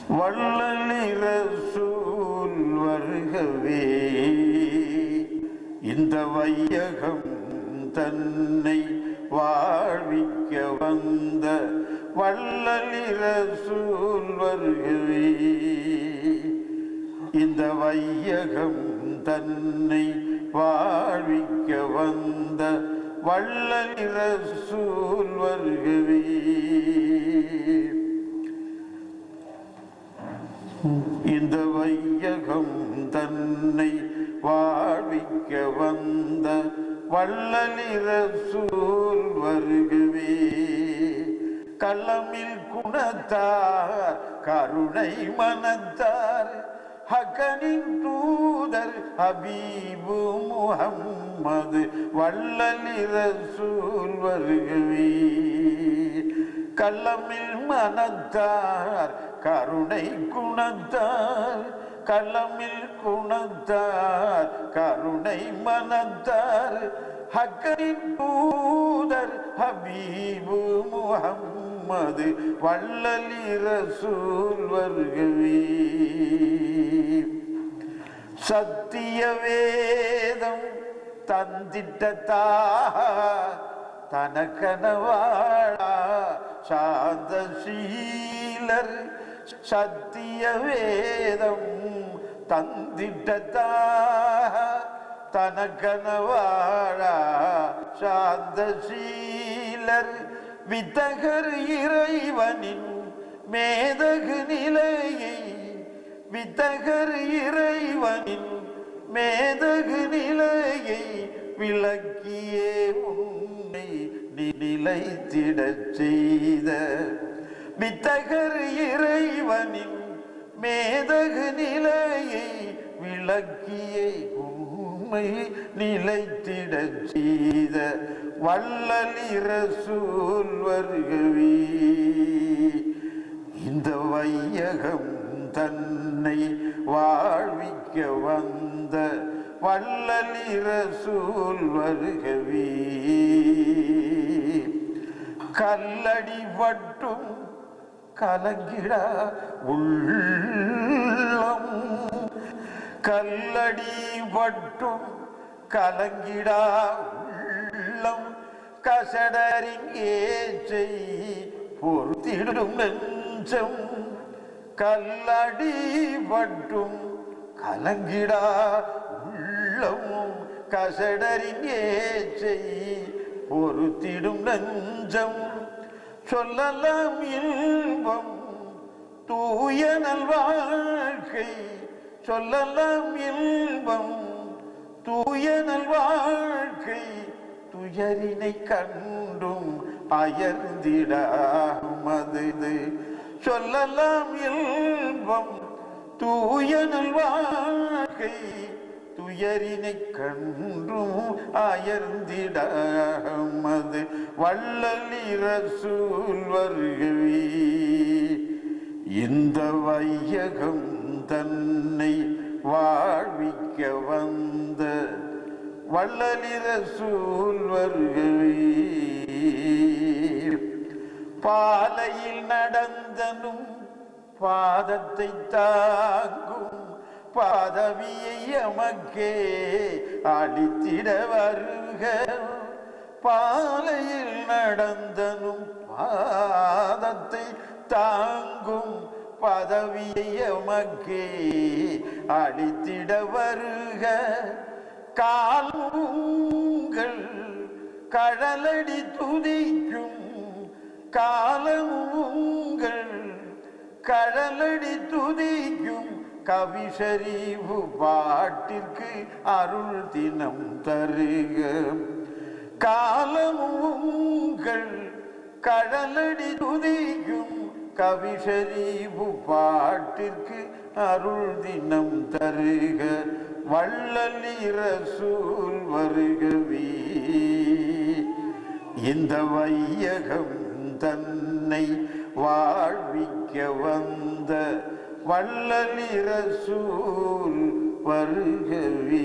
வள்ளலி ரசூல் வருகவே இந்த வையகம் தன்னை வாழ்விக்க வந்த வள்ளலி ரசூல் வருகவே இந்த வையகம் தன்னை வாழ்விக்க வந்த வள்ளலி ரசூல் வருகவே இந்த வையகம் தன்னை வாழ்விக்க வந்த வள்ளலி ரசூல் வருகவே களமில் குணத்தார் கருணை மனத்தார் ஹக்கனின் தூதர் ஹபீபு முஹம்மது வள்ளலி ரசூல் வருகவே களமில் மனத்தார் கருணை குணத்தார் களமில் குணத்தார் கருணை மனத்தார் ஹக்கனின் தூதர் ஹபீபு முஹம்மது வள்ளலி ரசூல் வருகவே சத்திய வேதம் தந்திட்டதாக தனக்கனவாழா சாந்தசீலர் சத்திய வேதம் தந்திட்டதாக தனக்கனவாழா சாந்தசீலர் வித்தகர் இறைவனின் மேதகு நிலையை வித்தகர் இறைவனின் மேதகு நிலையை விளக்கியே உன்னை நிலைத்திடச் செய்த வித்தகர் இறைவனின் மேதகு நிலையை விளக்கியே உண்மை நிலைத்திடச் செய்த வள்ளலி ரசூல் வருகவே இந்த வையகம் தன்னை வாழ்விக்க வந்த வள்ளலி ரசூல் வருகவே கல்லடி பட்டும் கலங்கிடா உள்ளம் கல்லடி பட்டும் கலங்கிடா உள்ளம் கசடரின் ஏச்சை பொறுத்திடும் நெஞ்சம் கல்லடி பட்டும் கலங்கிடா உள்ளம் கசடரின் ஏச்சை பொறுத்திடும் நெஞ்சம் சொல்லலாம் இன்பம் தூய நல்வாழ்க்கை சொல்லலாம் இன்பம் தூய நல்வாழ்க்கை துயரினை கண்டும் அயர்ந்திடாமது சொல்லலாம் இன்பம் தூய நல்வாழ்க்கை துயரினை கண்டும் அயர்ந்திடாமது வள்ளலி ரசூல் வருகவே இந்த வையகம் தன்னை வாழ்விக்க வந்த வள்ளலி ரசூல் வருகவே பாலையில் நடந்தனும் பாதத்தை தாங்கும் பதவியை எமக்கே அளித்திட வருக பாலையில் நடந்தனும் பாதத்தை தாங்கும் பதவியை எமக்கே அளித்திட வருக காலங்கள் கடலடி துதிக்கும் காலங்கள் கடலடி துதிக்கும் கவிஷரீவு பாட்டிற்கு அருள் தினம் தருக காலங்கள் கடலடி துதிக்கும் கவிஷரீவு பாட்டிற்கு அருள் தினம் தருக வள்ளலி ரசூல் வருகவே இந்த வையகம் தன்னை வாழ்விக்க வந்த வள்ளலி ரசூல் வருகவே